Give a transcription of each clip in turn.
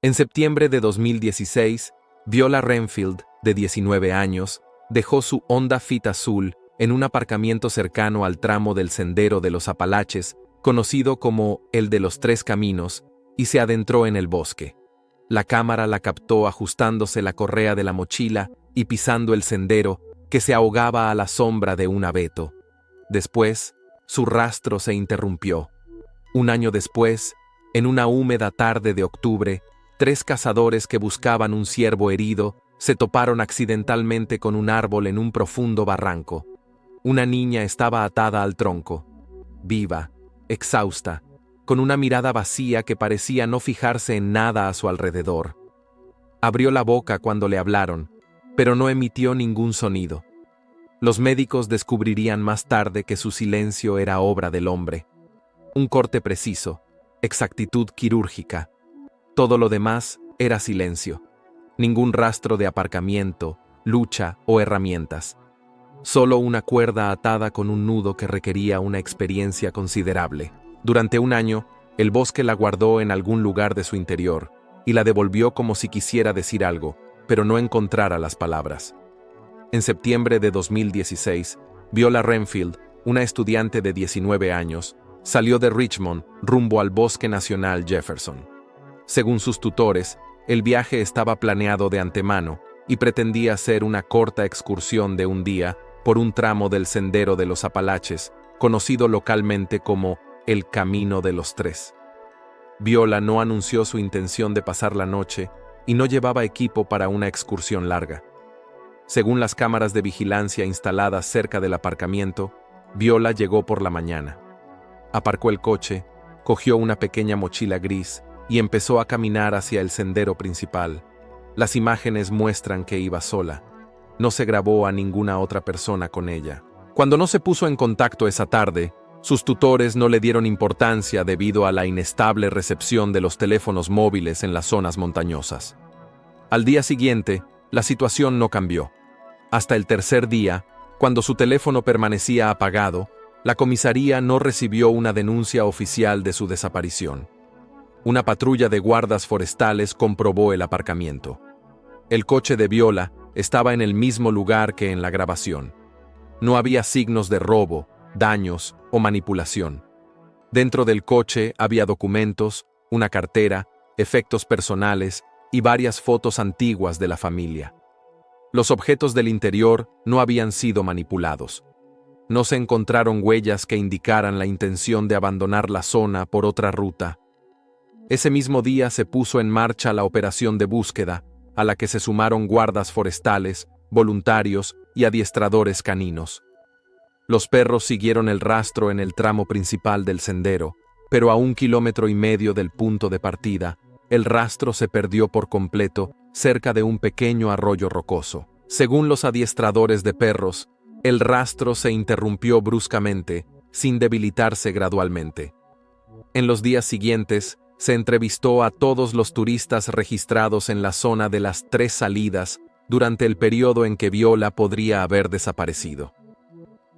En septiembre de 2016, Viola Renfield, de 19 años, dejó su Honda Fit azul en un aparcamiento cercano al tramo del Sendero de los Apalaches, conocido como el de los Tres Caminos, y se adentró en el bosque. La cámara la captó ajustándose la correa de la mochila y pisando el sendero que se ahogaba a la sombra de un abeto. Después, su rastro se interrumpió. Un año después, en una húmeda tarde de octubre, 3 cazadores que buscaban un ciervo herido se toparon accidentalmente con un árbol en un profundo barranco. Una niña estaba atada al tronco, viva, exhausta, con una mirada vacía que parecía no fijarse en nada a su alrededor. Abrió la boca cuando le hablaron, pero no emitió ningún sonido. Los médicos descubrirían más tarde que su silencio era obra del hombre. Un corte preciso, exactitud quirúrgica. Todo lo demás era silencio. Ningún rastro de aparcamiento, lucha o herramientas. Solo una cuerda atada con un nudo que requería una experiencia considerable. Durante un año, el bosque la guardó en algún lugar de su interior y la devolvió como si quisiera decir algo, pero no encontrara las palabras. En septiembre de 2016, Viola Renfield, una estudiante de 19 años, salió de Richmond rumbo al Bosque Nacional Jefferson. Según sus tutores, el viaje estaba planeado de antemano y pretendía ser una corta excursión de un día por un tramo del Sendero de los Apalaches, conocido localmente como el Camino de los Tres. Viola no anunció su intención de pasar la noche y no llevaba equipo para una excursión larga. Según las cámaras de vigilancia instaladas cerca del aparcamiento, Viola llegó por la mañana. Aparcó el coche, cogió una pequeña mochila gris y empezó a caminar hacia el sendero principal. Las imágenes muestran que iba sola. No se grabó a ninguna otra persona con ella. Cuando no se puso en contacto esa tarde, sus tutores no le dieron importancia debido a la inestable recepción de los teléfonos móviles en las zonas montañosas. Al día siguiente, la situación no cambió. Hasta el tercer día, cuando su teléfono permanecía apagado, la comisaría no recibió una denuncia oficial de su desaparición. Una patrulla de guardas forestales comprobó el aparcamiento. El coche de Viola estaba en el mismo lugar que en la grabación. No había signos de robo, daños o manipulación. Dentro del coche había documentos, una cartera, efectos personales y varias fotos antiguas de la familia. Los objetos del interior no habían sido manipulados. No se encontraron huellas que indicaran la intención de abandonar la zona por otra ruta. Ese mismo día se puso en marcha la operación de búsqueda, a la que se sumaron guardas forestales, voluntarios y adiestradores caninos. Los perros siguieron el rastro en el tramo principal del sendero, pero a 1,5 kilómetros del punto de partida, el rastro se perdió por completo cerca de un pequeño arroyo rocoso. Según los adiestradores de perros, el rastro se interrumpió bruscamente, sin debilitarse gradualmente. En los días siguientes, se entrevistó a todos los turistas registrados en la zona de las 3 salidas durante el periodo en que Viola podría haber desaparecido.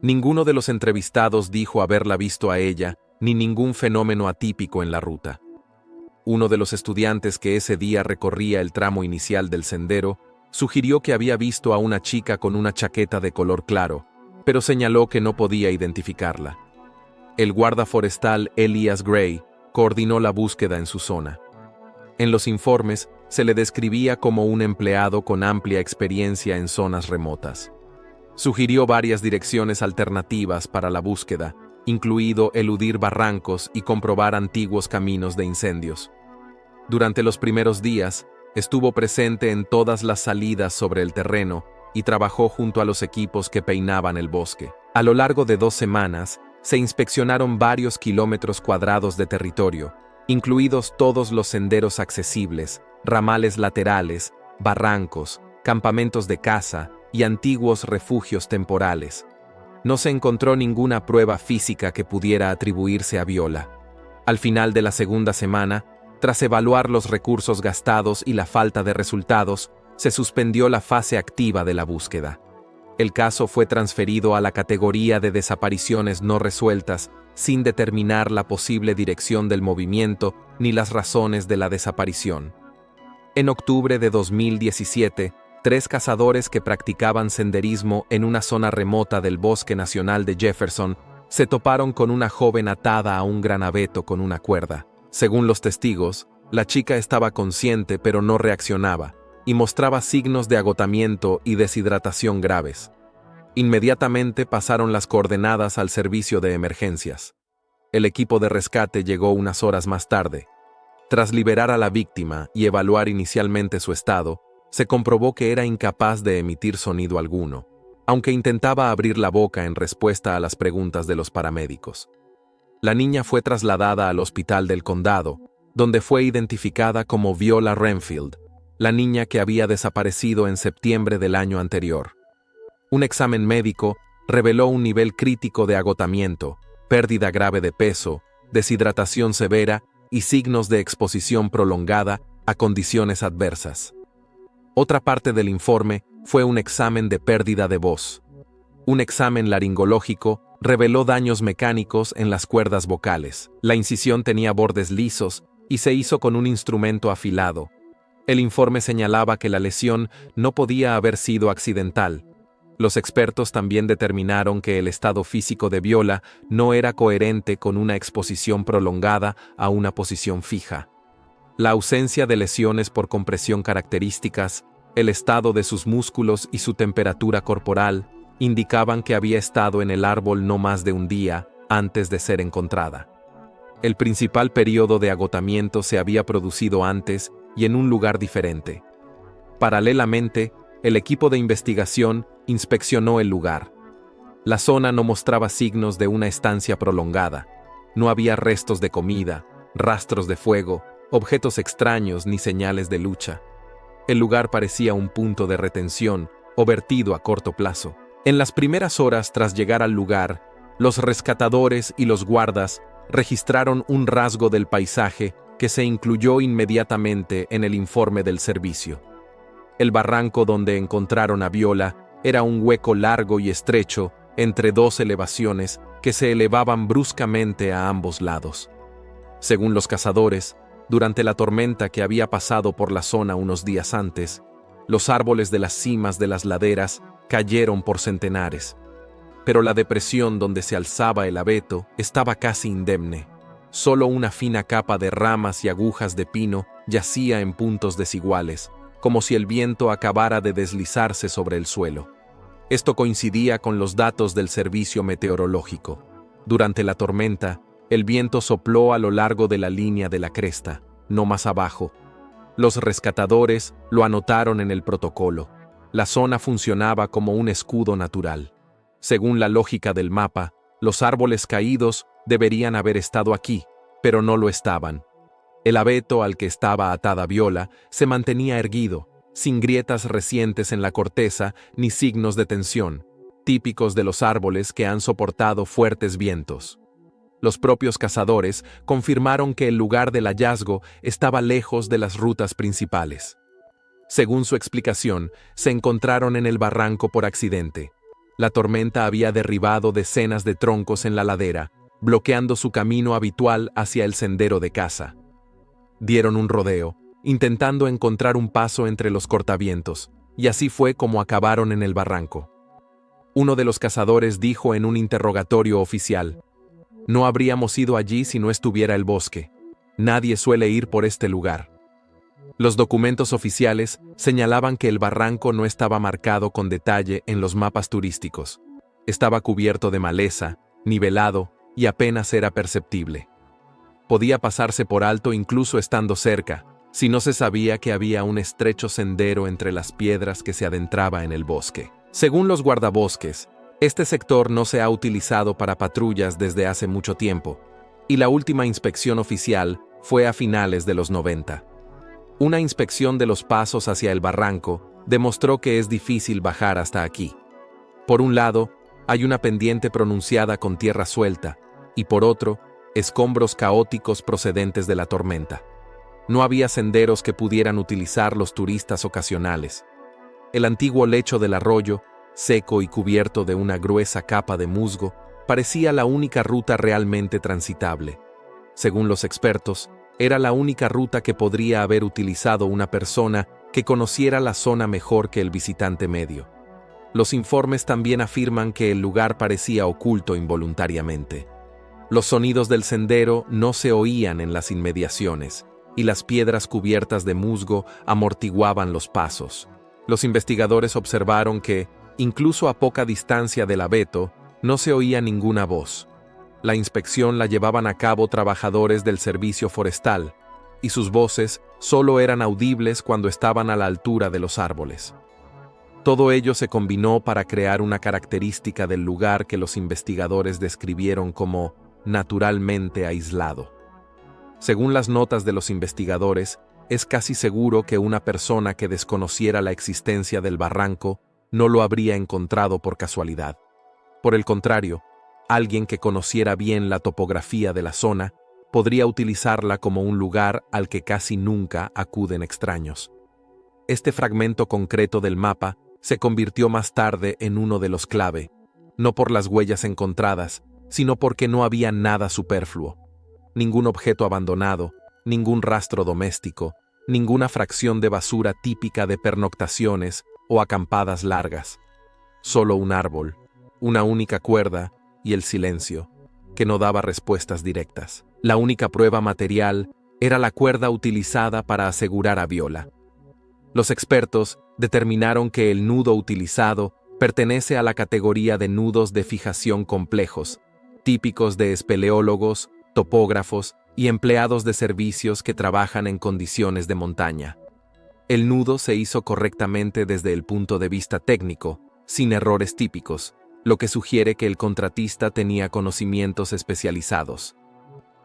Ninguno de los entrevistados dijo haberla visto a ella, ni ningún fenómeno atípico en la ruta. Uno de los estudiantes que ese día recorría el tramo inicial del sendero sugirió que había visto a una chica con una chaqueta de color claro, pero señaló que no podía identificarla. El guarda forestal Elias Gray coordinó la búsqueda en su zona. En los informes se le describía como un empleado con amplia experiencia en zonas remotas. Sugirió varias direcciones alternativas para la búsqueda, incluido eludir barrancos y comprobar antiguos caminos de incendios. Durante los primeros días, estuvo presente en todas las salidas sobre el terreno y trabajó junto a los equipos que peinaban el bosque. A lo largo de 2 semanas, se inspeccionaron varios kilómetros cuadrados de territorio, incluidos todos los senderos accesibles, ramales laterales, barrancos, campamentos de caza y antiguos refugios temporales. No se encontró ninguna prueba física que pudiera atribuirse a Viola. Al final de la segunda semana, tras evaluar los recursos gastados y la falta de resultados, se suspendió la fase activa de la búsqueda. El caso fue transferido a la categoría de desapariciones no resueltas, sin determinar la posible dirección del movimiento ni las razones de la desaparición. En octubre de 2017, 3 cazadores que practicaban senderismo en una zona remota del Bosque Nacional de Jefferson se toparon con una joven atada a un gran abeto con una cuerda. Según los testigos, la chica estaba consciente pero no reaccionaba y mostraba signos de agotamiento y deshidratación graves. Inmediatamente pasaron las coordenadas al servicio de emergencias. El equipo de rescate llegó unas horas más tarde. Tras liberar a la víctima y evaluar inicialmente su estado, se comprobó que era incapaz de emitir sonido alguno, aunque intentaba abrir la boca en respuesta a las preguntas de los paramédicos. La niña fue trasladada al hospital del condado, donde fue identificada como Viola Renfield, la niña que había desaparecido en septiembre del año anterior. Un examen médico reveló un nivel crítico de agotamiento, pérdida grave de peso, deshidratación severa y signos de exposición prolongada a condiciones adversas. Otra parte del informe fue un examen de pérdida de voz. Un examen laringológico reveló daños mecánicos en las cuerdas vocales. La incisión tenía bordes lisos y se hizo con un instrumento afilado. El informe señalaba que la lesión no podía haber sido accidental. Los expertos también determinaron que el estado físico de Viola no era coherente con una exposición prolongada a una posición fija. La ausencia de lesiones por compresión características, el estado de sus músculos y su temperatura corporal indicaban que había estado en el árbol no más de un día antes de ser encontrada. El principal periodo de agotamiento se había producido antes y en un lugar diferente. Paralelamente, el equipo de investigación inspeccionó el lugar. La zona no mostraba signos de una estancia prolongada. No había restos de comida, rastros de fuego, objetos extraños ni señales de lucha. El lugar parecía un punto de retención o vertido a corto plazo. En las primeras horas tras llegar al lugar, los rescatadores y los guardas registraron un rasgo del paisaje que se incluyó inmediatamente en el informe del servicio. El barranco donde encontraron a Viola era un hueco largo y estrecho entre 2 elevaciones que se elevaban bruscamente a ambos lados. Según los cazadores, durante la tormenta que había pasado por la zona unos días antes, los árboles de las cimas de las laderas cayeron por centenares. Pero la depresión donde se alzaba el abeto estaba casi indemne. Solo una fina capa de ramas y agujas de pino yacía en puntos desiguales, como si el viento acabara de deslizarse sobre el suelo. Esto coincidía con los datos del servicio meteorológico. Durante la tormenta, el viento sopló a lo largo de la línea de la cresta, no más abajo. Los rescatadores lo anotaron en el protocolo. La zona funcionaba como un escudo natural. Según la lógica del mapa, los árboles caídos deberían haber estado aquí, pero no lo estaban. El abeto al que estaba atada Viola se mantenía erguido, sin grietas recientes en la corteza ni signos de tensión, típicos de los árboles que han soportado fuertes vientos. Los propios cazadores confirmaron que el lugar del hallazgo estaba lejos de las rutas principales. Según su explicación, se encontraron en el barranco por accidente. La tormenta había derribado decenas de troncos en la ladera, bloqueando su camino habitual hacia el sendero de caza. Dieron un rodeo, intentando encontrar un paso entre los cortavientos, y así fue como acabaron en el barranco. Uno de los cazadores dijo en un interrogatorio oficial: «No habríamos ido allí si no estuviera el bosque. Nadie suele ir por este lugar». Los documentos oficiales señalaban que el barranco no estaba marcado con detalle en los mapas turísticos. Estaba cubierto de maleza, nivelado y apenas era perceptible. Podía pasarse por alto incluso estando cerca, si no se sabía que había un estrecho sendero entre las piedras que se adentraba en el bosque. Según los guardabosques, este sector no se ha utilizado para patrullas desde hace mucho tiempo, y la última inspección oficial fue a finales de los 90. Una inspección de los pasos hacia el barranco demostró que es difícil bajar hasta aquí. Por un lado, hay una pendiente pronunciada con tierra suelta, y por otro, escombros caóticos procedentes de la tormenta. No había senderos que pudieran utilizar los turistas ocasionales. El antiguo lecho del arroyo, seco y cubierto de una gruesa capa de musgo, parecía la única ruta realmente transitable. Según los expertos, Era la única ruta que podría haber utilizado una persona que conociera la zona mejor que el visitante medio. Los informes también afirman que el lugar parecía oculto involuntariamente. Los sonidos del sendero no se oían en las inmediaciones, y las piedras cubiertas de musgo amortiguaban los pasos. Los investigadores observaron que, incluso a poca distancia del abeto, no se oía ninguna voz. La inspección la llevaban a cabo trabajadores del servicio forestal, y sus voces solo eran audibles cuando estaban a la altura de los árboles. Todo ello se combinó para crear una característica del lugar que los investigadores describieron como naturalmente aislado. Según las notas de los investigadores, es casi seguro que una persona que desconociera la existencia del barranco no lo habría encontrado por casualidad. Por el contrario, alguien que conociera bien la topografía de la zona podría utilizarla como un lugar al que casi nunca acuden extraños. Este fragmento concreto del mapa se convirtió más tarde en uno de los clave, no por las huellas encontradas, sino porque no había nada superfluo. Ningún objeto abandonado, ningún rastro doméstico, ninguna fracción de basura típica de pernoctaciones o acampadas largas. Solo un árbol, una única cuerda y el silencio, que no daba respuestas directas. La única prueba material era la cuerda utilizada para asegurar a Viola. Los expertos determinaron que el nudo utilizado pertenece a la categoría de nudos de fijación complejos, típicos de espeleólogos, topógrafos y empleados de servicios que trabajan en condiciones de montaña. El nudo se hizo correctamente desde el punto de vista técnico, sin errores típicos, lo que sugiere que el contratista tenía conocimientos especializados.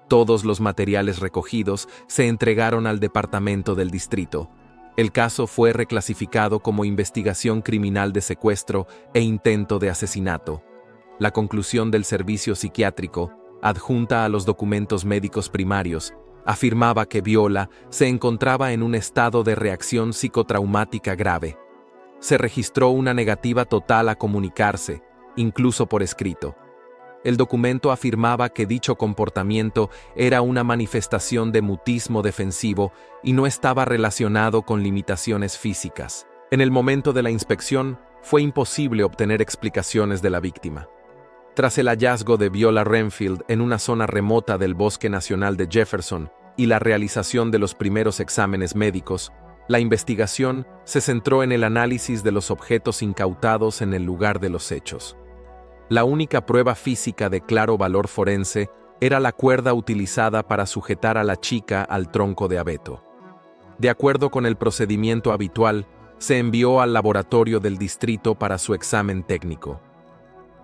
Todos los materiales recogidos se entregaron al departamento del distrito. El caso fue reclasificado como investigación criminal de secuestro e intento de asesinato. La conclusión del servicio psiquiátrico, adjunta a los documentos médicos primarios, afirmaba que Viola se encontraba en un estado de reacción psicotraumática grave. Se registró una negativa total a comunicarse, incluso por escrito. El documento afirmaba que dicho comportamiento era una manifestación de mutismo defensivo y no estaba relacionado con limitaciones físicas. En el momento de la inspección, fue imposible obtener explicaciones de la víctima. Tras el hallazgo de Viola Renfield en una zona remota del Bosque Nacional de Jefferson y la realización de los primeros exámenes médicos, la investigación se centró en el análisis de los objetos incautados en el lugar de los hechos. La única prueba física de claro valor forense era la cuerda utilizada para sujetar a la chica al tronco de abeto. De acuerdo con el procedimiento habitual, se envió al laboratorio del distrito para su examen técnico.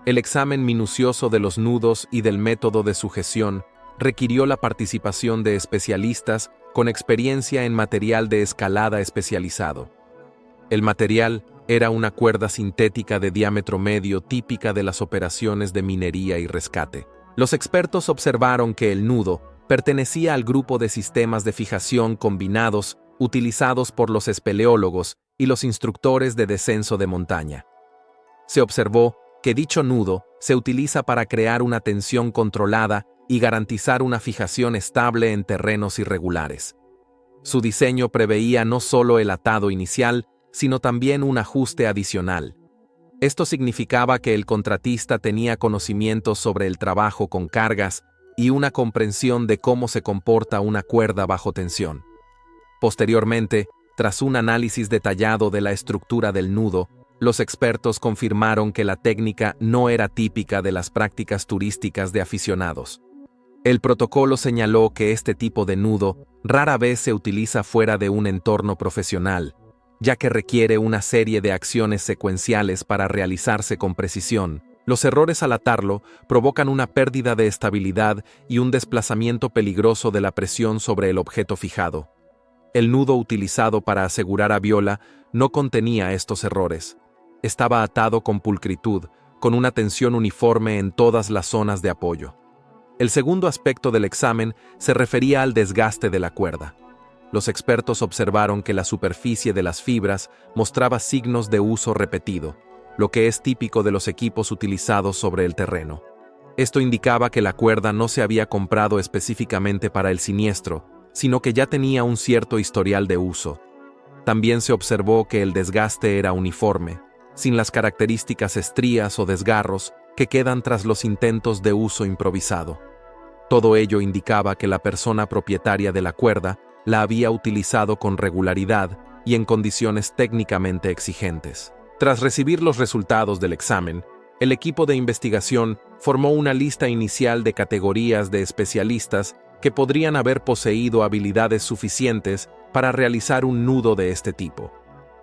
El examen minucioso de los nudos y del método de sujeción requirió la participación de especialistas con experiencia en material de escalada especializado. El material era una cuerda sintética de diámetro medio típica de las operaciones de minería y rescate. Los expertos observaron que el nudo pertenecía al grupo de sistemas de fijación combinados utilizados por los espeleólogos y los instructores de descenso de montaña. Se observó que dicho nudo se utiliza para crear una tensión controlada y garantizar una fijación estable en terrenos irregulares. Su diseño preveía no solo el atado inicial, sino también un ajuste adicional. Esto significaba que el contratista tenía conocimientos sobre el trabajo con cargas y una comprensión de cómo se comporta una cuerda bajo tensión. Posteriormente, tras un análisis detallado de la estructura del nudo, los expertos confirmaron que la técnica no era típica de las prácticas turísticas de aficionados. El protocolo señaló que este tipo de nudo rara vez se utiliza fuera de un entorno profesional, ya que requiere una serie de acciones secuenciales para realizarse con precisión. Los errores al atarlo provocan una pérdida de estabilidad y un desplazamiento peligroso de la presión sobre el objeto fijado. El nudo utilizado para asegurar a Viola no contenía estos errores. Estaba atado con pulcritud, con una tensión uniforme en todas las zonas de apoyo. El segundo aspecto del examen se refería al desgaste de la cuerda. Los expertos observaron que la superficie de las fibras mostraba signos de uso repetido, lo que es típico de los equipos utilizados sobre el terreno. Esto indicaba que la cuerda no se había comprado específicamente para el siniestro, sino que ya tenía un cierto historial de uso. También se observó que el desgaste era uniforme, sin las características estrías o desgarros que quedan tras los intentos de uso improvisado. Todo ello indicaba que la persona propietaria de la cuerda la había utilizado con regularidad y en condiciones técnicamente exigentes. Tras recibir los resultados del examen, el equipo de investigación formó una lista inicial de categorías de especialistas que podrían haber poseído habilidades suficientes para realizar un nudo de este tipo.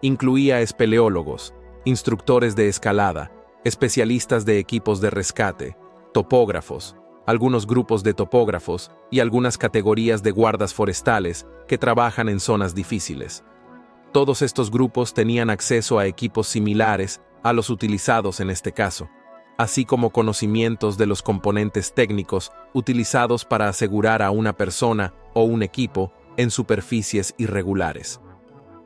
Incluía espeleólogos, instructores de escalada, especialistas de equipos de rescate, topógrafos, algunos grupos de topógrafos y algunas categorías de guardas forestales que trabajan en zonas difíciles. Todos estos grupos tenían acceso a equipos similares a los utilizados en este caso, así como conocimientos de los componentes técnicos utilizados para asegurar a una persona o un equipo en superficies irregulares.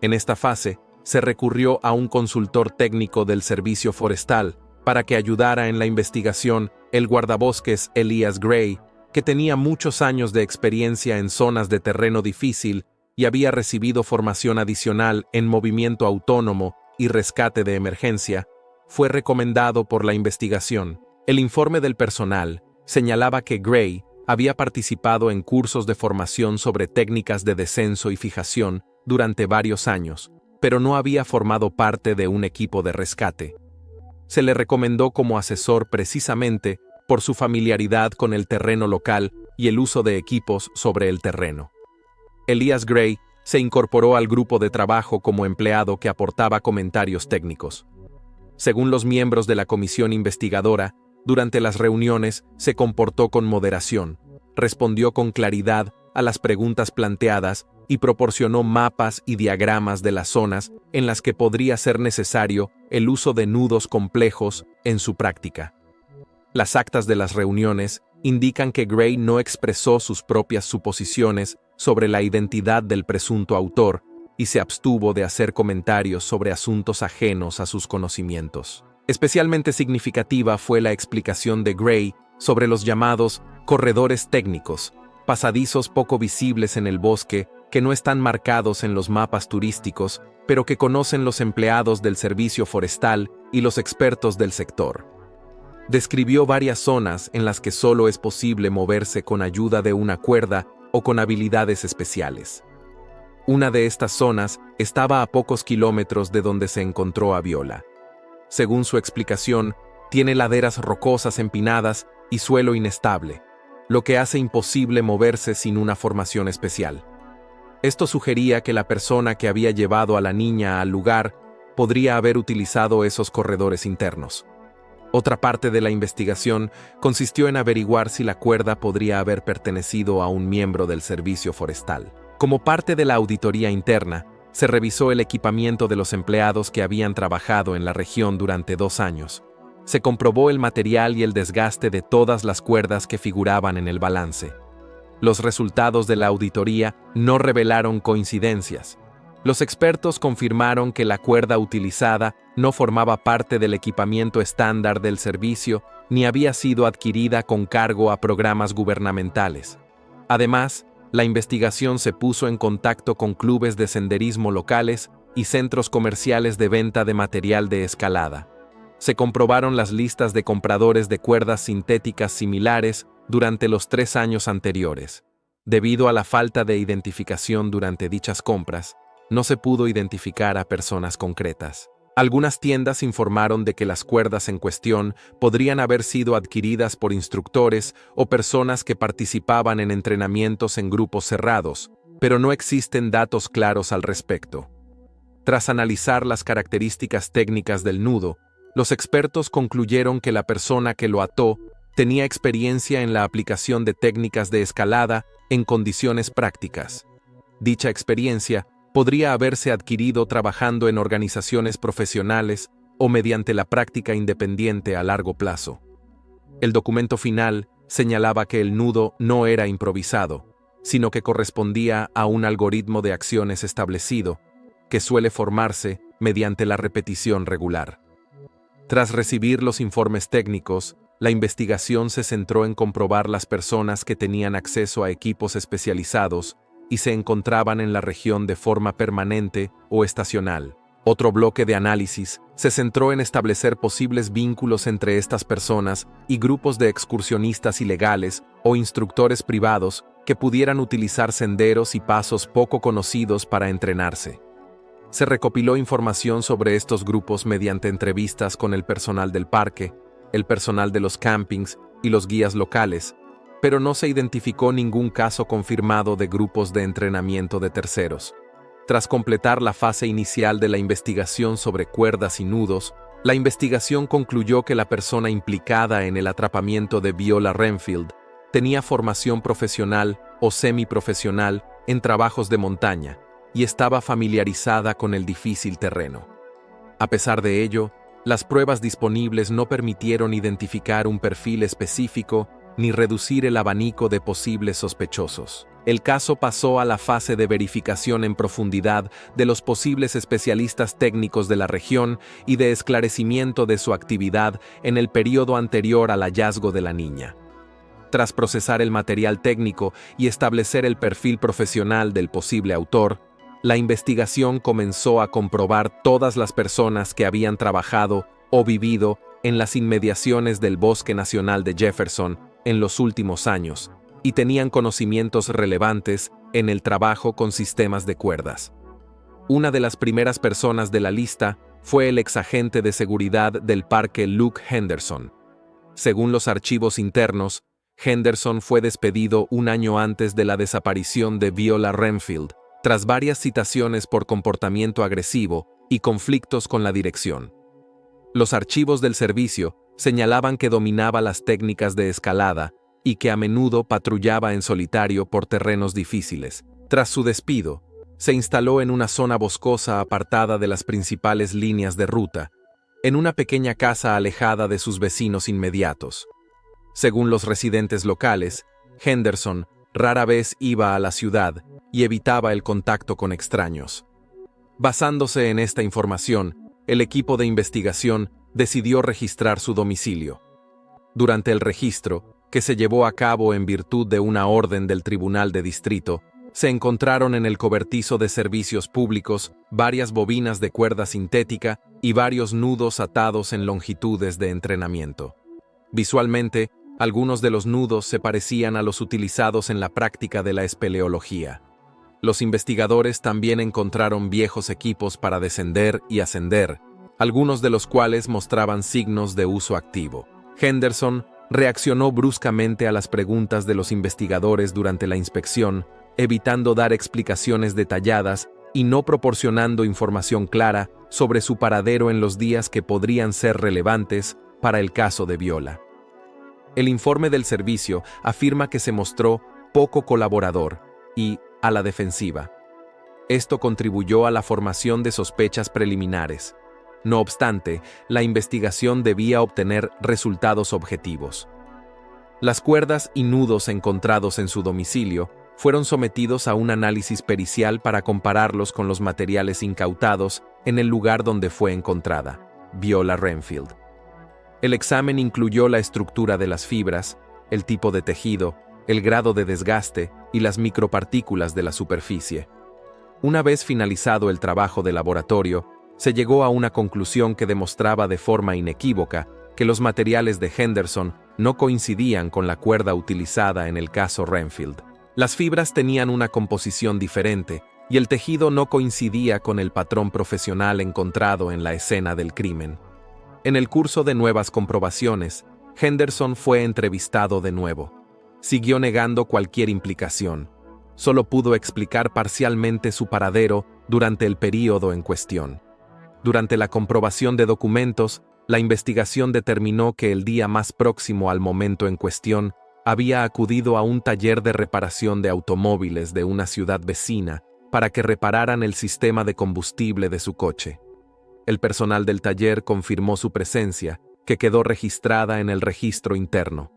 En esta fase, se recurrió a un consultor técnico del Servicio Forestal para que ayudara en la investigación el guardabosques Elias Gray, que tenía muchos años de experiencia en zonas de terreno difícil y había recibido formación adicional en movimiento autónomo y rescate de emergencia. Fue recomendado por la investigación. El informe del personal señalaba que Gray había participado en cursos de formación sobre técnicas de descenso y fijación durante varios años, pero no había formado parte de un equipo de rescate. Se le recomendó como asesor precisamente por su familiaridad con el terreno local y el uso de equipos sobre el terreno. Elias Gray se incorporó al grupo de trabajo como empleado que aportaba comentarios técnicos. Según los miembros de la comisión investigadora, durante las reuniones se comportó con moderación, respondió con claridad a las preguntas planteadas y proporcionó mapas y diagramas de las zonas en las que podría ser necesario el uso de nudos complejos en su práctica. Las actas de las reuniones indican que Gray no expresó sus propias suposiciones sobre la identidad del presunto autor y se abstuvo de hacer comentarios sobre asuntos ajenos a sus conocimientos. Especialmente significativa fue la explicación de Gray sobre los llamados corredores técnicos, pasadizos poco visibles en el bosque que no están marcados en los mapas turísticos, pero que conocen los empleados del servicio forestal y los expertos del sector. Describió varias zonas en las que solo es posible moverse con ayuda de una cuerda o con habilidades especiales. Una de estas zonas estaba a pocos kilómetros de donde se encontró a Viola. Según su explicación, tiene laderas rocosas empinadas y suelo inestable, lo que hace imposible moverse sin una formación especial. Esto sugería que la persona que había llevado a la niña al lugar podría haber utilizado esos corredores internos. Otra parte de la investigación consistió en averiguar si la cuerda podría haber pertenecido a un miembro del servicio forestal. Como parte de la auditoría interna, se revisó el equipamiento de los empleados que habían trabajado en la región durante 2 años. Se comprobó el material y el desgaste de todas las cuerdas que figuraban en el balance. Los resultados de la auditoría no revelaron coincidencias. Los expertos confirmaron que la cuerda utilizada no formaba parte del equipamiento estándar del servicio ni había sido adquirida con cargo a programas gubernamentales. Además, la investigación se puso en contacto con clubes de senderismo locales y centros comerciales de venta de material de escalada. Se comprobaron las listas de compradores de cuerdas sintéticas similares durante los 3 años anteriores. Debido a la falta de identificación durante dichas compras, no se pudo identificar a personas concretas. Algunas tiendas informaron de que las cuerdas en cuestión podrían haber sido adquiridas por instructores o personas que participaban en entrenamientos en grupos cerrados, pero no existen datos claros al respecto. Tras analizar las características técnicas del nudo, los expertos concluyeron que la persona que lo ató tenía experiencia en la aplicación de técnicas de escalada en condiciones prácticas. Dicha experiencia podría haberse adquirido trabajando en organizaciones profesionales o mediante la práctica independiente a largo plazo. El documento final señalaba que el nudo no era improvisado, sino que correspondía a un algoritmo de acciones establecido, que suele formarse mediante la repetición regular. Tras recibir los informes técnicos, la investigación se centró en comprobar las personas que tenían acceso a equipos especializados y se encontraban en la región de forma permanente o estacional. Otro bloque de análisis se centró en establecer posibles vínculos entre estas personas y grupos de excursionistas ilegales o instructores privados que pudieran utilizar senderos y pasos poco conocidos para entrenarse. Se recopiló información sobre estos grupos mediante entrevistas con el personal del parque, el personal de los campings y los guías locales, pero no se identificó ningún caso confirmado de grupos de entrenamiento de terceros. Tras completar la fase inicial de la investigación sobre cuerdas y nudos, la investigación concluyó que la persona implicada en el atrapamiento de Viola Renfield tenía formación profesional o semiprofesional en trabajos de montaña y estaba familiarizada con el difícil terreno. A pesar de ello, las pruebas disponibles no permitieron identificar un perfil específico ni reducir el abanico de posibles sospechosos. El caso pasó a la fase de verificación en profundidad de los posibles especialistas técnicos de la región y de esclarecimiento de su actividad en el periodo anterior al hallazgo de la niña. Tras procesar el material técnico y establecer el perfil profesional del posible autor, la investigación comenzó a comprobar todas las personas que habían trabajado o vivido en las inmediaciones del Bosque Nacional de Jefferson en los últimos años, y tenían conocimientos relevantes en el trabajo con sistemas de cuerdas. Una de las primeras personas de la lista fue el exagente de seguridad del parque Luke Henderson. Según los archivos internos, Henderson fue despedido un año antes de la desaparición de Viola Renfield, tras varias citaciones por comportamiento agresivo y conflictos con la dirección. Los archivos del servicio señalaban que dominaba las técnicas de escalada y que a menudo patrullaba en solitario por terrenos difíciles. Tras su despido, se instaló en una zona boscosa apartada de las principales líneas de ruta, en una pequeña casa alejada de sus vecinos inmediatos. Según los residentes locales, Henderson rara vez iba a la ciudad y evitaba el contacto con extraños. Basándose en esta información, el equipo de investigación decidió registrar su domicilio. Durante el registro, que se llevó a cabo en virtud de una orden del Tribunal de Distrito, se encontraron en el cobertizo de servicios públicos varias bobinas de cuerda sintética y varios nudos atados en longitudes de entrenamiento. Visualmente, algunos de los nudos se parecían a los utilizados en la práctica de la espeleología. Los investigadores también encontraron viejos equipos para descender y ascender, algunos de los cuales mostraban signos de uso activo. Henderson reaccionó bruscamente a las preguntas de los investigadores durante la inspección, evitando dar explicaciones detalladas y no proporcionando información clara sobre su paradero en los días que podrían ser relevantes para el caso de Viola. El informe del servicio afirma que se mostró poco colaborador y a la defensiva. Esto contribuyó a la formación de sospechas preliminares. No obstante, la investigación debía obtener resultados objetivos. Las cuerdas y nudos encontrados en su domicilio fueron sometidos a un análisis pericial para compararlos con los materiales incautados en el lugar donde fue encontrada, Viola Renfield. El examen incluyó la estructura de las fibras, el tipo de tejido, el grado de desgaste y las micropartículas de la superficie. Una vez finalizado el trabajo de laboratorio, se llegó a una conclusión que demostraba de forma inequívoca que los materiales de Henderson no coincidían con la cuerda utilizada en el caso Renfield. Las fibras tenían una composición diferente y el tejido no coincidía con el patrón profesional encontrado en la escena del crimen. En el curso de nuevas comprobaciones, Henderson fue entrevistado de nuevo. Siguió negando cualquier implicación. Solo pudo explicar parcialmente su paradero durante el período en cuestión. Durante la comprobación de documentos, la investigación determinó que el día más próximo al momento en cuestión había acudido a un taller de reparación de automóviles de una ciudad vecina para que repararan el sistema de combustible de su coche. El personal del taller confirmó su presencia, que quedó registrada en el registro interno.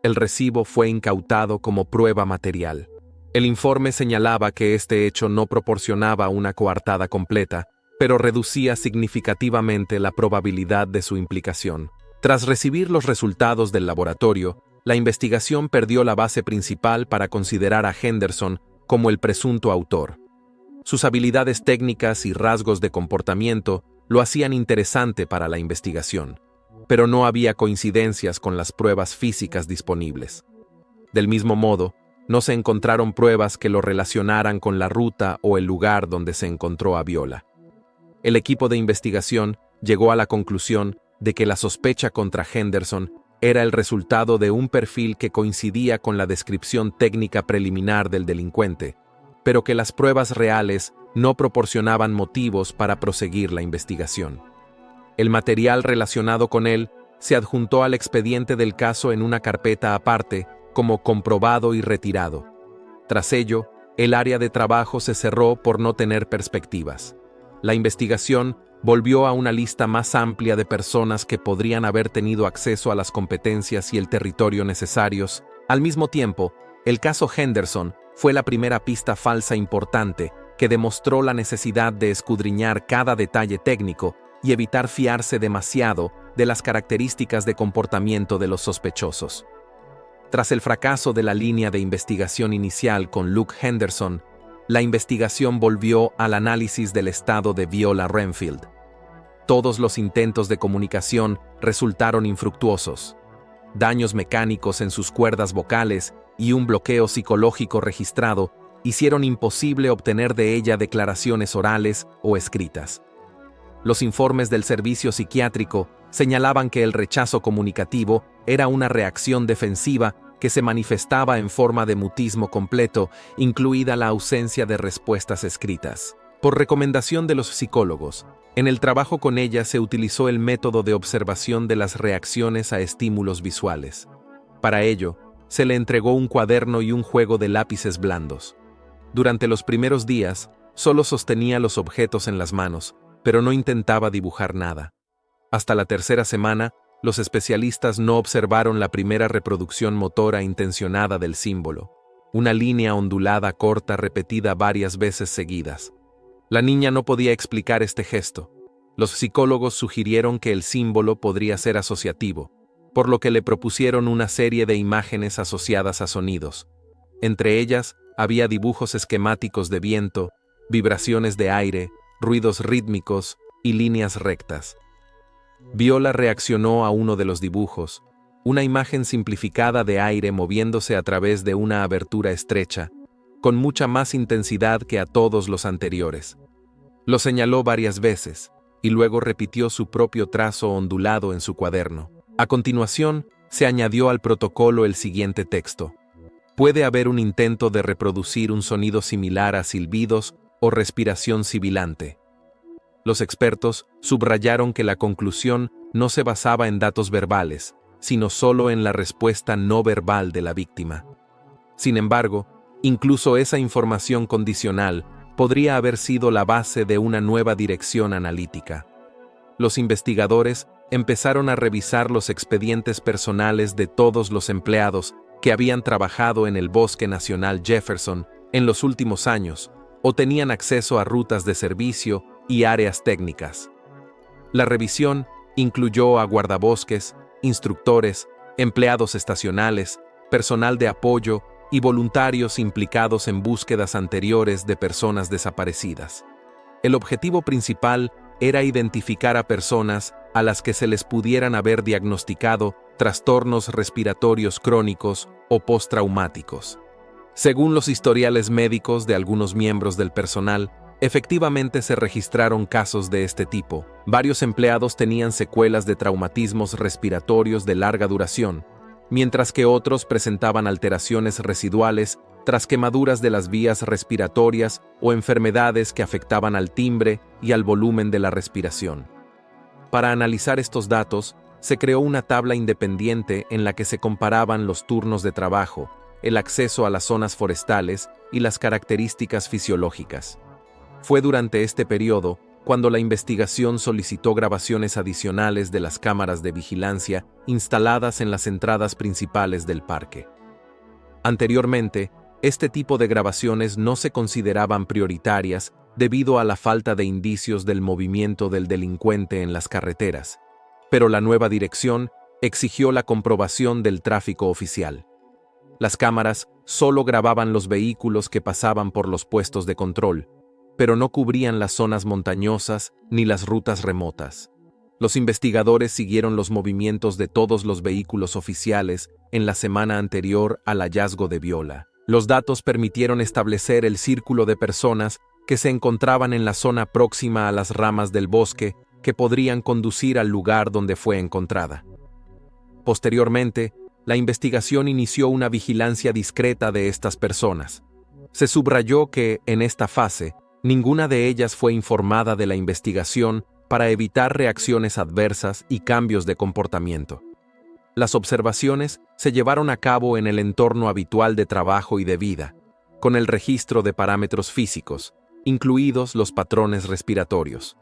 El recibo fue incautado como prueba material. El informe señalaba que este hecho no proporcionaba una coartada completa, pero reducía significativamente la probabilidad de su implicación. Tras recibir los resultados del laboratorio, la investigación perdió la base principal para considerar a Henderson como el presunto autor. Sus habilidades técnicas y rasgos de comportamiento lo hacían interesante para la investigación, pero no había coincidencias con las pruebas físicas disponibles. Del mismo modo, no se encontraron pruebas que lo relacionaran con la ruta o el lugar donde se encontró a Viola. El equipo de investigación llegó a la conclusión de que la sospecha contra Henderson era el resultado de un perfil que coincidía con la descripción técnica preliminar del delincuente, pero que las pruebas reales no proporcionaban motivos para proseguir la investigación. El material relacionado con él se adjuntó al expediente del caso en una carpeta aparte como comprobado y retirado. Tras ello, el área de trabajo se cerró por no tener perspectivas. La investigación volvió a una lista más amplia de personas que podrían haber tenido acceso a las competencias y el territorio necesarios. Al mismo tiempo, el caso Henderson fue la primera pista falsa importante que demostró la necesidad de escudriñar cada detalle técnico y evitar fiarse demasiado de las características de comportamiento de los sospechosos. Tras el fracaso de la línea de investigación inicial con Luke Henderson, la investigación volvió al análisis del estado de Viola Renfield. Todos los intentos de comunicación resultaron infructuosos. Daños mecánicos en sus cuerdas vocales y un bloqueo psicológico registrado hicieron imposible obtener de ella declaraciones orales o escritas. Los informes del servicio psiquiátrico señalaban que el rechazo comunicativo era una reacción defensiva que se manifestaba en forma de mutismo completo, incluida la ausencia de respuestas escritas. Por recomendación de los psicólogos, en el trabajo con ella se utilizó el método de observación de las reacciones a estímulos visuales. Para ello, se le entregó un cuaderno y un juego de lápices blandos. Durante los primeros días, solo sostenía los objetos en las manos, pero no intentaba dibujar nada. Hasta la tercera semana, los especialistas no observaron la primera reproducción motora intencionada del símbolo, una línea ondulada corta repetida varias veces seguidas. La niña no podía explicar este gesto. Los psicólogos sugirieron que el símbolo podría ser asociativo, por lo que le propusieron una serie de imágenes asociadas a sonidos. Entre ellas, había dibujos esquemáticos de viento, vibraciones de aire, ruidos rítmicos y líneas rectas. Viola reaccionó a uno de los dibujos, una imagen simplificada de aire moviéndose a través de una abertura estrecha, con mucha más intensidad que a todos los anteriores. Lo señaló varias veces, y luego repitió su propio trazo ondulado en su cuaderno. A continuación, se añadió al protocolo el siguiente texto. Puede haber un intento de reproducir un sonido similar a silbidos o respiración sibilante. Los expertos subrayaron que la conclusión no se basaba en datos verbales, sino solo en la respuesta no verbal de la víctima. Sin embargo, incluso esa información condicional podría haber sido la base de una nueva dirección analítica. Los investigadores empezaron a revisar los expedientes personales de todos los empleados que habían trabajado en el Bosque Nacional Jefferson en los últimos años o tenían acceso a rutas de servicio y áreas técnicas. La revisión incluyó a guardabosques, instructores, empleados estacionales, personal de apoyo y voluntarios implicados en búsquedas anteriores de personas desaparecidas. El objetivo principal era identificar a personas a las que se les pudieran haber diagnosticado trastornos respiratorios crónicos o postraumáticos. Según los historiales médicos de algunos miembros del personal, efectivamente se registraron casos de este tipo. Varios empleados tenían secuelas de traumatismos respiratorios de larga duración, mientras que otros presentaban alteraciones residuales tras quemaduras de las vías respiratorias o enfermedades que afectaban al timbre y al volumen de la respiración. Para analizar estos datos, se creó una tabla independiente en la que se comparaban los turnos de trabajo, el acceso a las zonas forestales y las características fisiológicas. Fue durante este periodo cuando la investigación solicitó grabaciones adicionales de las cámaras de vigilancia instaladas en las entradas principales del parque. Anteriormente, este tipo de grabaciones no se consideraban prioritarias debido a la falta de indicios del movimiento del delincuente en las carreteras, pero la nueva dirección exigió la comprobación del tráfico oficial. Las cámaras solo grababan los vehículos que pasaban por los puestos de control, pero no cubrían las zonas montañosas ni las rutas remotas. Los investigadores siguieron los movimientos de todos los vehículos oficiales en la semana anterior al hallazgo de Viola. Los datos permitieron establecer el círculo de personas que se encontraban en la zona próxima a las ramas del bosque que podrían conducir al lugar donde fue encontrada. Posteriormente, la investigación inició una vigilancia discreta de estas personas. Se subrayó que, en esta fase, ninguna de ellas fue informada de la investigación para evitar reacciones adversas y cambios de comportamiento. Las observaciones se llevaron a cabo en el entorno habitual de trabajo y de vida, con el registro de parámetros físicos, incluidos los patrones respiratorios.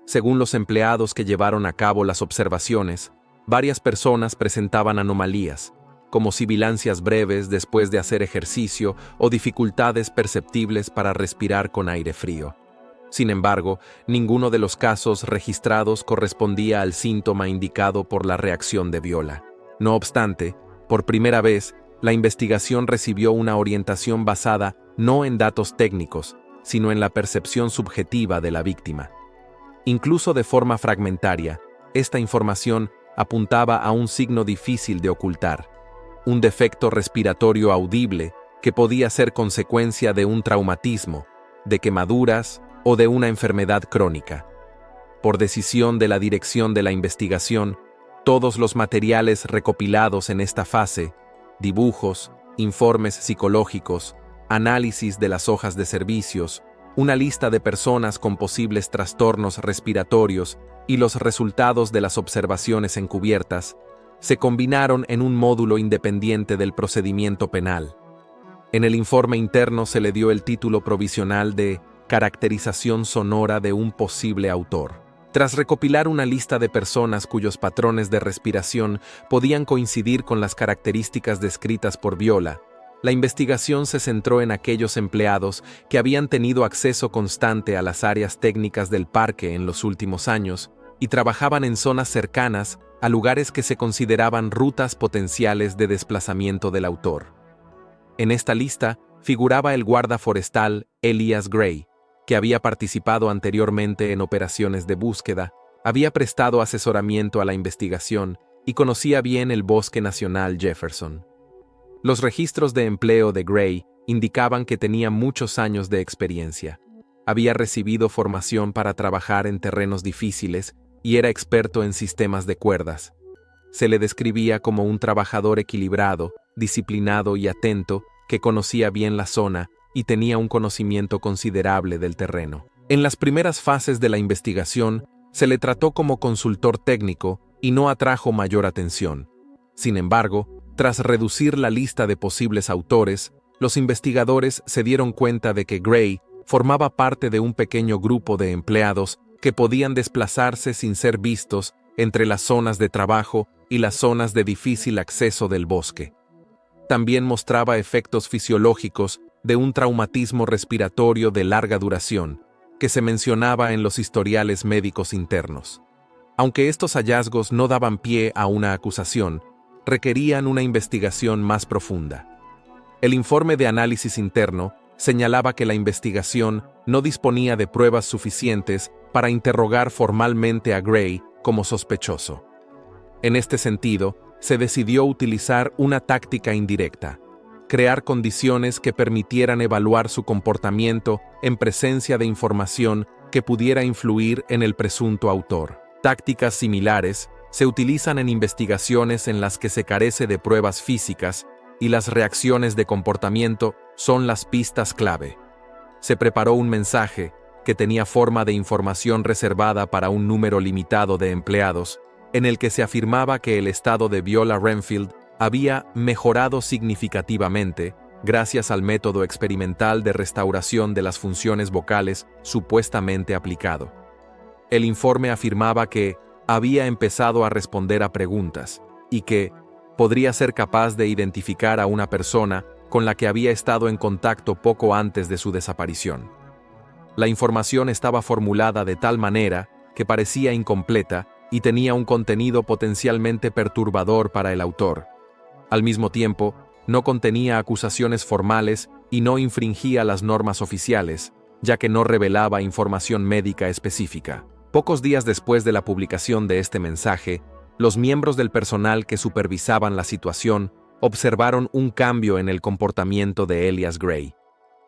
Según los empleados que llevaron a cabo las observaciones, varias personas presentaban anomalías, como sibilancias breves después de hacer ejercicio o dificultades perceptibles para respirar con aire frío. Sin embargo, ninguno de los casos registrados correspondía al síntoma indicado por la reacción de Viola. No obstante, por primera vez, la investigación recibió una orientación basada no en datos técnicos, sino en la percepción subjetiva de la víctima. Incluso de forma fragmentaria, esta información apuntaba a un signo difícil de ocultar, un defecto respiratorio audible que podía ser consecuencia de un traumatismo, de quemaduras o de una enfermedad crónica. Por decisión de la dirección de la investigación, todos los materiales recopilados en esta fase, dibujos, informes psicológicos, análisis de las hojas de servicios, una lista de personas con posibles trastornos respiratorios y los resultados de las observaciones encubiertas, se combinaron en un módulo independiente del procedimiento penal. En el informe interno se le dio el título provisional de Caracterización sonora de un posible autor. Tras recopilar una lista de personas cuyos patrones de respiración podían coincidir con las características descritas por Viola, la investigación se centró en aquellos empleados que habían tenido acceso constante a las áreas técnicas del parque en los últimos años y trabajaban en zonas cercanas a lugares que se consideraban rutas potenciales de desplazamiento del autor. En esta lista figuraba el guarda forestal Elias Gray, que había participado anteriormente en operaciones de búsqueda, había prestado asesoramiento a la investigación y conocía bien el Bosque Nacional Jefferson. Los registros de empleo de Gray indicaban que tenía muchos años de experiencia. Había recibido formación para trabajar en terrenos difíciles y era experto en sistemas de cuerdas. Se le describía como un trabajador equilibrado, disciplinado y atento, que conocía bien la zona y tenía un conocimiento considerable del terreno. En las primeras fases de la investigación, se le trató como consultor técnico y no atrajo mayor atención. Sin embargo, tras reducir la lista de posibles autores, los investigadores se dieron cuenta de que Gray formaba parte de un pequeño grupo de empleados que podían desplazarse sin ser vistos entre las zonas de trabajo y las zonas de difícil acceso del bosque. También mostraba efectos fisiológicos de un traumatismo respiratorio de larga duración, que se mencionaba en los historiales médicos internos. Aunque estos hallazgos no daban pie a una acusación, requerían una investigación más profunda. El informe de análisis interno señalaba que la investigación no disponía de pruebas suficientes para interrogar formalmente a Gray como sospechoso. En este sentido, se decidió utilizar una táctica indirecta: crear condiciones que permitieran evaluar su comportamiento en presencia de información que pudiera influir en el presunto autor. Tácticas similares se utilizan en investigaciones en las que se carece de pruebas físicas y las reacciones de comportamiento son las pistas clave. Se preparó un mensaje que tenía forma de información reservada para un número limitado de empleados, en el que se afirmaba que el estado de Viola Renfield había mejorado significativamente gracias al método experimental de restauración de las funciones vocales supuestamente aplicado. El informe afirmaba que había empezado a responder a preguntas y que podría ser capaz de identificar a una persona con la que había estado en contacto poco antes de su desaparición. La información estaba formulada de tal manera que parecía incompleta y tenía un contenido potencialmente perturbador para el autor. Al mismo tiempo, No contenía acusaciones formales y no infringía las normas oficiales, ya que no revelaba información médica específica. Pocos días después de la publicación de este mensaje, los miembros del personal que supervisaban la situación observaron un cambio en el comportamiento de Elias Gray.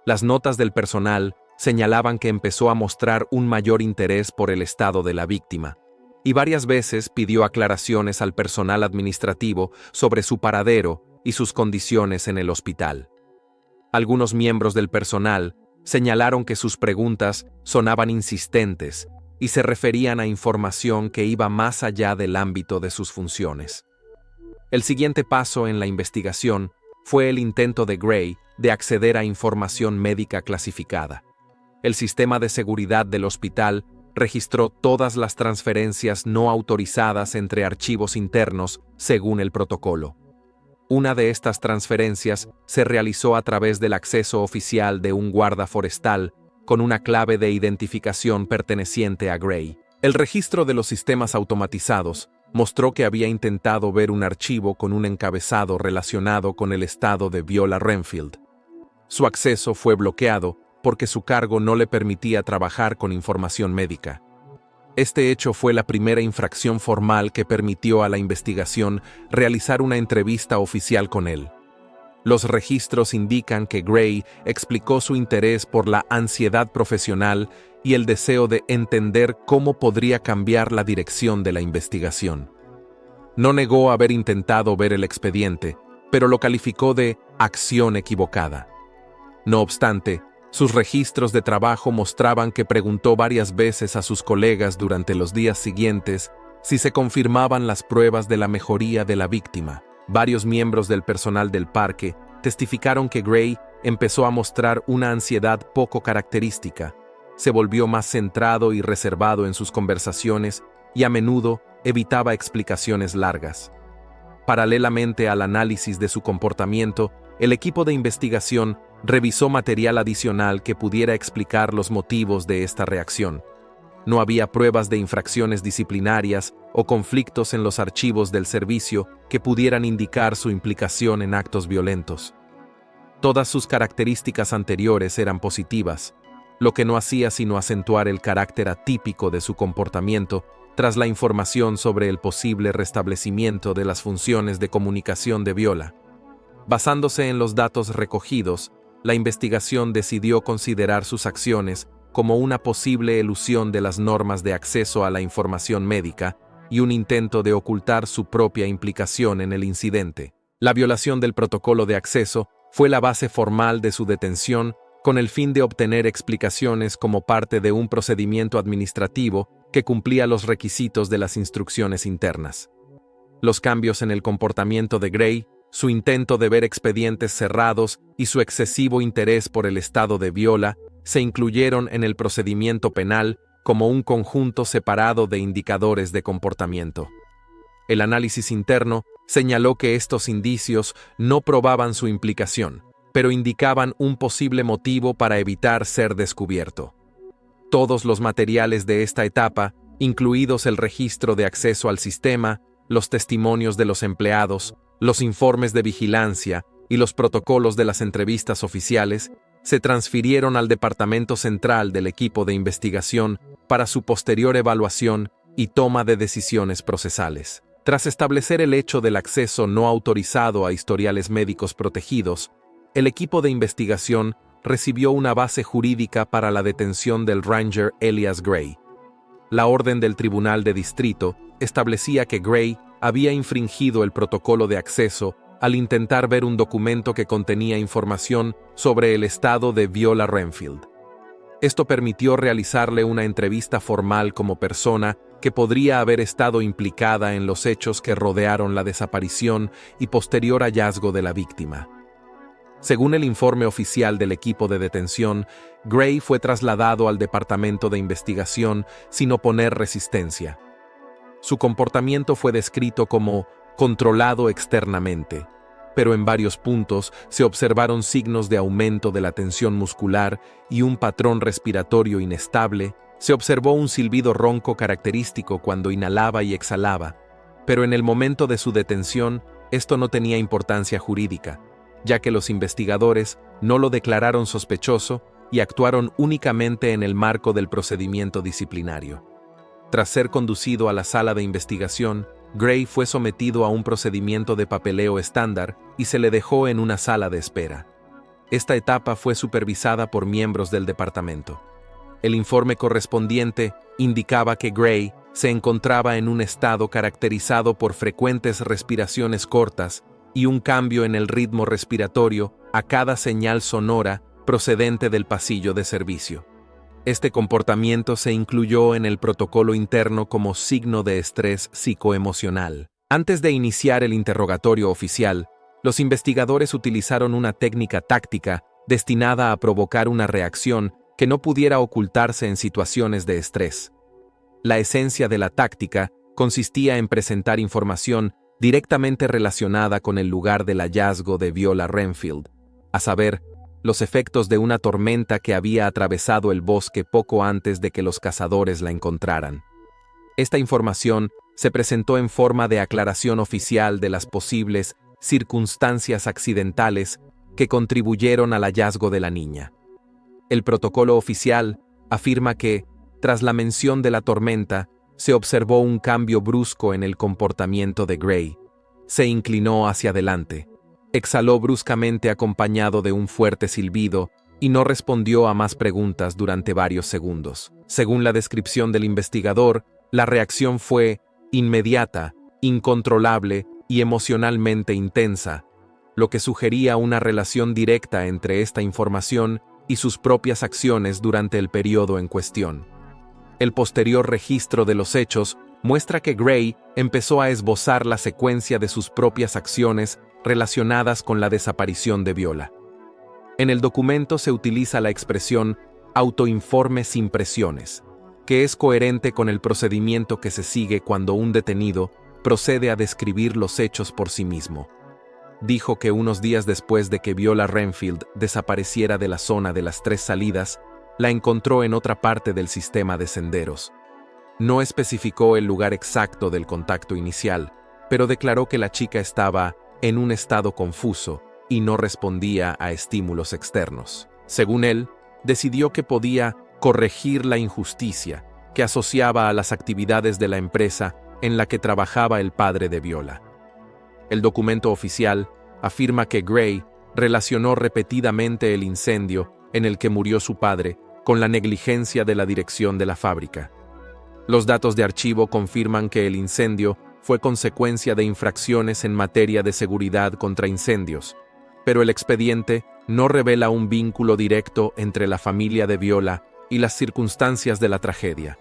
Las notas del personal señalaban que empezó a mostrar un mayor interés por el estado de la víctima, y varias veces pidió aclaraciones al personal administrativo sobre su paradero y sus condiciones en el hospital. Algunos miembros del personal señalaron que sus preguntas sonaban insistentes y se referían a información que iba más allá del ámbito de sus funciones. El siguiente paso en la investigación fue el intento de Gray de acceder a información médica clasificada. El sistema de seguridad del hospital registró todas las transferencias no autorizadas entre archivos internos según el protocolo. Una de estas transferencias se realizó a través del acceso oficial de un guarda forestal con una clave de identificación perteneciente a Gray. El registro de los sistemas automatizados mostró que había intentado ver un archivo con un encabezado relacionado con el estado de Viola Renfield. Su acceso fue bloqueado porque su cargo no le permitía trabajar con información médica. Este hecho fue la primera infracción formal que permitió a la investigación realizar una entrevista oficial con él. Los registros indican que Gray explicó su interés por la ansiedad profesional y el deseo de entender cómo podría cambiar la dirección de la investigación. No negó haber intentado ver el expediente, pero lo calificó de acción equivocada. No obstante, sus registros de trabajo mostraban que preguntó varias veces a sus colegas durante los días siguientes si se confirmaban las pruebas de la mejoría de la víctima. Varios miembros del personal del parque testificaron que Gray empezó a mostrar una ansiedad poco característica. Se volvió más centrado y reservado en sus conversaciones y a menudo evitaba explicaciones largas. Paralelamente al análisis de su comportamiento, el equipo de investigación revisó material adicional que pudiera explicar los motivos de esta reacción. No había pruebas de infracciones disciplinarias o conflictos en los archivos del servicio que pudieran indicar su implicación en actos violentos. Todas sus características anteriores eran positivas, lo que no hacía sino acentuar el carácter atípico de su comportamiento tras la información sobre el posible restablecimiento de las funciones de comunicación de Viola. Basándose en los datos recogidos, la investigación decidió considerar sus acciones como una posible elusión de las normas de acceso a la información médica y un intento de ocultar su propia implicación en el incidente. La violación del protocolo de acceso fue la base formal de su detención con el fin de obtener explicaciones como parte de un procedimiento administrativo que cumplía los requisitos de las instrucciones internas. Los cambios en el comportamiento de Gray, su intento de ver expedientes cerrados y su excesivo interés por el estado de Viola se incluyeron en el procedimiento penal como un conjunto separado de indicadores de comportamiento. El análisis interno señaló que estos indicios no probaban su implicación, pero indicaban un posible motivo para evitar ser descubierto. Todos los materiales de esta etapa, incluidos el registro de acceso al sistema, los testimonios de los empleados, los informes de vigilancia y los protocolos de las entrevistas oficiales, se transfirieron al Departamento Central del equipo de investigación para su posterior evaluación y toma de decisiones procesales. Tras establecer el hecho del acceso no autorizado a historiales médicos protegidos, el equipo de investigación recibió una base jurídica para la detención del Ranger Elias Gray. La orden del Tribunal de Distrito establecía que Gray había infringido el protocolo de acceso al intentar ver un documento que contenía información sobre el estado de Viola Renfield. Esto permitió realizarle una entrevista formal como persona que podría haber estado implicada en los hechos que rodearon la desaparición y posterior hallazgo de la víctima. Según el informe oficial del equipo de detención, Gray fue trasladado al departamento de investigación sin oponer resistencia. Su comportamiento fue descrito como controlado externamente, pero en varios puntos se observaron signos de aumento de la tensión muscular y un patrón respiratorio inestable. Se observó un silbido ronco característico cuando inhalaba y exhalaba, pero en el momento de su detención, esto no tenía importancia jurídica. ya que los investigadores no lo declararon sospechoso y actuaron únicamente en el marco del procedimiento disciplinario. Tras ser conducido a la sala de investigación, Gray fue sometido a un procedimiento de papeleo estándar y se le dejó en una sala de espera. Esta etapa fue supervisada por miembros del departamento. El informe correspondiente indicaba que Gray se encontraba en un estado caracterizado por frecuentes respiraciones cortas y un cambio en el ritmo respiratorio a cada señal sonora procedente del pasillo de servicio. Este comportamiento se incluyó en el protocolo interno como signo de estrés psicoemocional. Antes de iniciar el interrogatorio oficial, los investigadores utilizaron una técnica táctica destinada a provocar una reacción que no pudiera ocultarse en situaciones de estrés. La esencia de la táctica consistía en presentar información directamente relacionada con el lugar del hallazgo de Viola Renfield, a saber, los efectos de una tormenta que había atravesado el bosque poco antes de que los cazadores la encontraran. Esta información se presentó en forma de aclaración oficial de las posibles circunstancias accidentales que contribuyeron al hallazgo de la niña. El protocolo oficial afirma que, tras la mención de la tormenta, se observó un cambio brusco en el comportamiento de Gray. Se inclinó hacia adelante, exhaló bruscamente acompañado de un fuerte silbido y no respondió a más preguntas durante varios segundos. Según la descripción del investigador, la reacción fue inmediata, incontrolable y emocionalmente intensa, lo que sugería una relación directa entre esta información y sus propias acciones durante el periodo en cuestión. El posterior registro de los hechos muestra que Gray empezó a esbozar la secuencia de sus propias acciones relacionadas con la desaparición de Viola. En el documento se utiliza la expresión autoinforme sin presiones, que es coherente con el procedimiento que se sigue cuando un detenido procede a describir los hechos por sí mismo. Dijo que unos días después de que Viola Renfield desapareciera de la zona de las 3 salidas, la encontró en otra parte del sistema de senderos. No especificó el lugar exacto del contacto inicial, pero declaró que la chica estaba en un estado confuso y no respondía a estímulos externos. Según él, decidió que podía corregir la injusticia que asociaba a las actividades de la empresa en la que trabajaba el padre de Viola. El documento oficial afirma que Gray relacionó repetidamente el incendio en el que murió su padre con la negligencia de la dirección de la fábrica. Los datos de archivo confirman que el incendio fue consecuencia de infracciones en materia de seguridad contra incendios, pero el expediente no revela un vínculo directo entre la familia de Viola y las circunstancias de la tragedia.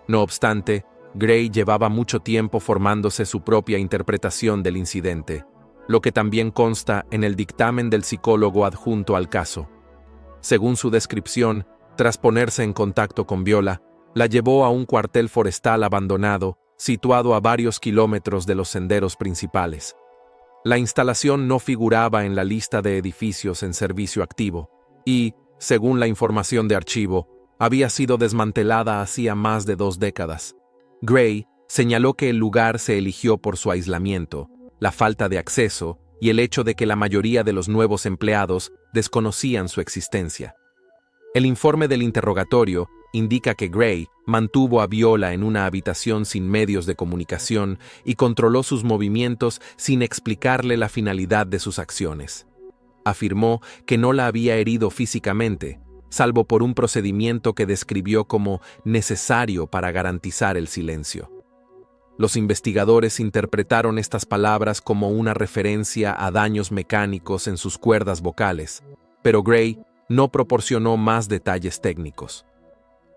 No obstante, Gray llevaba mucho tiempo formándose su propia interpretación del incidente, lo que también consta en el dictamen del psicólogo adjunto al caso. Según su descripción, tras ponerse en contacto con Viola, la llevó a un cuartel forestal abandonado, situado a varios kilómetros de los senderos principales. La instalación no figuraba en la lista de edificios en servicio activo y, según la información de archivo, había sido desmantelada hacía más de 2 décadas. Gray señaló que el lugar se eligió por su aislamiento, la falta de acceso y el hecho de que la mayoría de los nuevos empleados desconocían su existencia. El informe del interrogatorio indica que Gray mantuvo a Viola en una habitación sin medios de comunicación y controló sus movimientos sin explicarle la finalidad de sus acciones. Afirmó que no la había herido físicamente, salvo por un procedimiento que describió como necesario para garantizar el silencio. Los investigadores interpretaron estas palabras como una referencia a daños mecánicos en sus cuerdas vocales, pero Gray no proporcionó más detalles técnicos.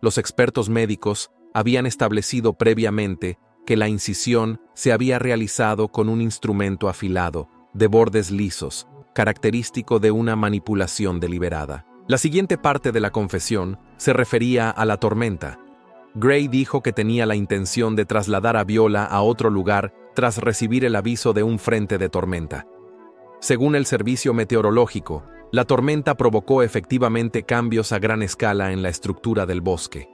Los expertos médicos habían establecido previamente que la incisión se había realizado con un instrumento afilado, de bordes lisos, característico de una manipulación deliberada. La siguiente parte de la confesión se refería a la tormenta. Gray dijo que tenía la intención de trasladar a Viola a otro lugar tras recibir el aviso de un frente de tormenta. Según el servicio meteorológico, la tormenta provocó efectivamente cambios a gran escala en la estructura del bosque.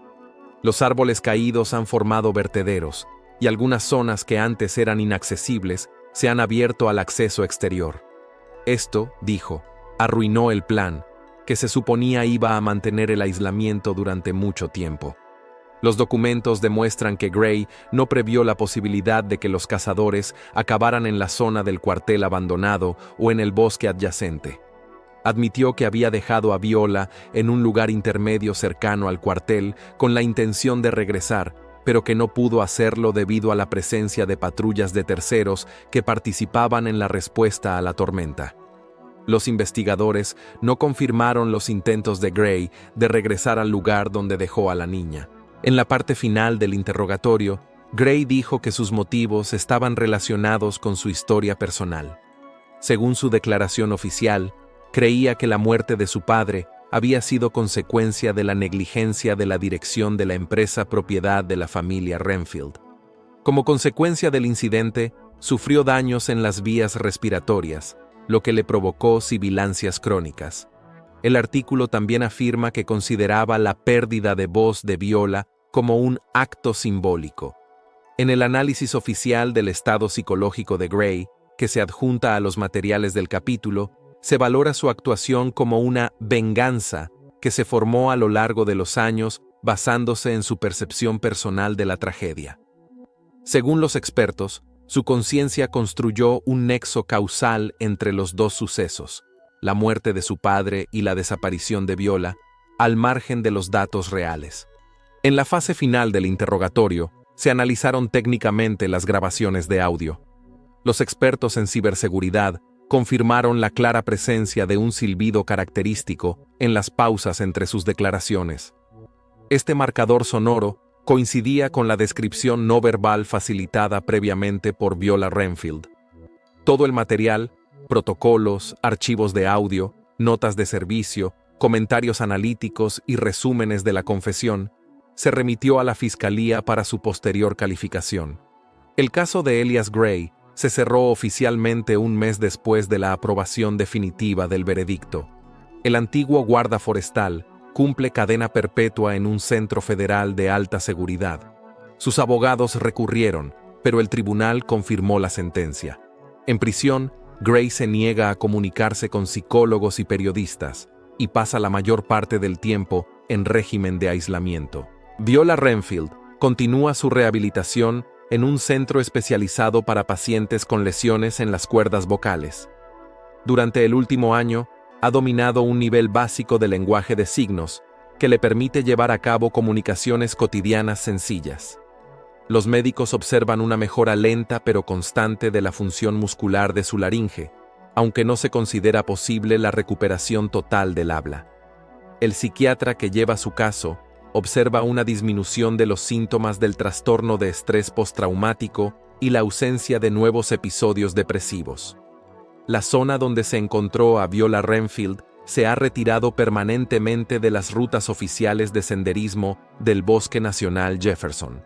Los árboles caídos han formado vertederos, y algunas zonas que antes eran inaccesibles se han abierto al acceso exterior. Esto, dijo, arruinó el plan, que se suponía iba a mantener el aislamiento durante mucho tiempo. Los documentos demuestran que Gray no previó la posibilidad de que los cazadores acabaran en la zona del cuartel abandonado o en el bosque adyacente. Admitió que había dejado a Viola en un lugar intermedio cercano al cuartel con la intención de regresar, pero que no pudo hacerlo debido a la presencia de patrullas de terceros que participaban en la respuesta a la tormenta. Los investigadores no confirmaron los intentos de Gray de regresar al lugar donde dejó a la niña. En la parte final del interrogatorio, Gray dijo que sus motivos estaban relacionados con su historia personal. Según su declaración oficial, creía que la muerte de su padre había sido consecuencia de la negligencia de la dirección de la empresa propiedad de la familia Renfield. Como consecuencia del incidente, sufrió daños en las vías respiratorias, lo que le provocó sibilancias crónicas. El artículo también afirma que consideraba la pérdida de voz de Viola como un acto simbólico. En el análisis oficial del estado psicológico de Gray, que se adjunta a los materiales del capítulo, se valora su actuación como una venganza que se formó a lo largo de los años basándose en su percepción personal de la tragedia. Según los expertos, su conciencia construyó un nexo causal entre los dos sucesos, la muerte de su padre y la desaparición de Viola, al margen de los datos reales. En la fase final del interrogatorio, se analizaron técnicamente las grabaciones de audio. Los expertos en ciberseguridad confirmaron la clara presencia de un silbido característico en las pausas entre sus declaraciones. Este marcador sonoro coincidía con la descripción no verbal facilitada previamente por Viola Renfield. Todo el material, protocolos, archivos de audio, notas de servicio, comentarios analíticos y resúmenes de la confesión, se remitió a la Fiscalía para su posterior calificación. El caso de Elias Gray se cerró oficialmente un mes después de la aprobación definitiva del veredicto. El antiguo guarda forestal cumple cadena perpetua en un centro federal de alta seguridad. Sus abogados recurrieron, pero el tribunal confirmó la sentencia. En prisión, Gray se niega a comunicarse con psicólogos y periodistas, y pasa la mayor parte del tiempo en régimen de aislamiento. Viola Renfield continúa su rehabilitación en un centro especializado para pacientes con lesiones en las cuerdas vocales. Durante el último año, ha dominado un nivel básico de lenguaje de signos que le permite llevar a cabo comunicaciones cotidianas sencillas. Los médicos observan una mejora lenta pero constante de la función muscular de su laringe, aunque no se considera posible la recuperación total del habla. El psiquiatra que lleva su caso observa una disminución de los síntomas del trastorno de estrés postraumático y la ausencia de nuevos episodios depresivos. La zona donde se encontró a Viola Renfield se ha retirado permanentemente de las rutas oficiales de senderismo del Bosque Nacional Jefferson.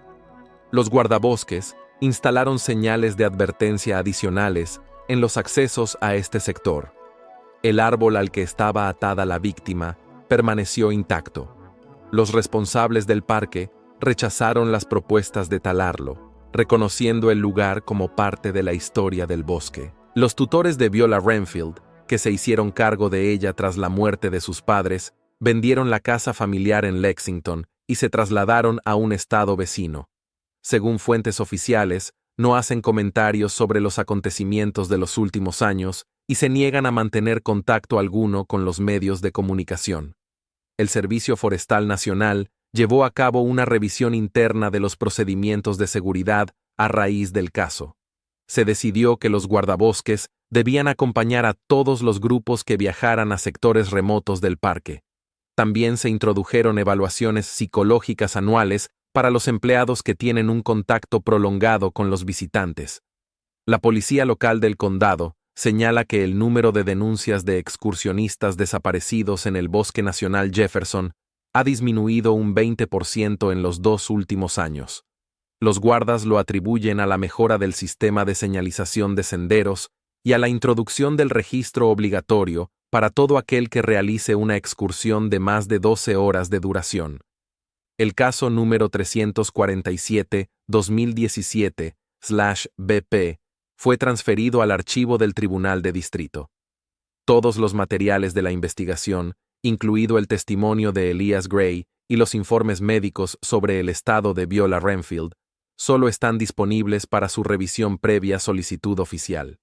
Los guardabosques instalaron señales de advertencia adicionales en los accesos a este sector. El árbol al que estaba atada la víctima permaneció intacto. Los responsables del parque rechazaron las propuestas de talarlo, reconociendo el lugar como parte de la historia del bosque. Los tutores de Viola Renfield, que se hicieron cargo de ella tras la muerte de sus padres, vendieron la casa familiar en Lexington y se trasladaron a un estado vecino. Según fuentes oficiales, no hacen comentarios sobre los acontecimientos de los últimos años y se niegan a mantener contacto alguno con los medios de comunicación. El Servicio Forestal Nacional llevó a cabo una revisión interna de los procedimientos de seguridad a raíz del caso. Se decidió que los guardabosques debían acompañar a todos los grupos que viajaran a sectores remotos del parque. También se introdujeron evaluaciones psicológicas anuales para los empleados que tienen un contacto prolongado con los visitantes. La policía local del condado señala que el número de denuncias de excursionistas desaparecidos en el Bosque Nacional Jefferson ha disminuido un 20% en los 2 últimos años. Los guardas lo atribuyen a la mejora del sistema de señalización de senderos y a la introducción del registro obligatorio para todo aquel que realice una excursión de más de 12 horas de duración. El caso número 347-2017/BP fue transferido al archivo del Tribunal de Distrito. Todos los materiales de la investigación, incluido el testimonio de Elias Gray y los informes médicos sobre el estado de Viola Renfield, solo están disponibles para su revisión previa solicitud oficial.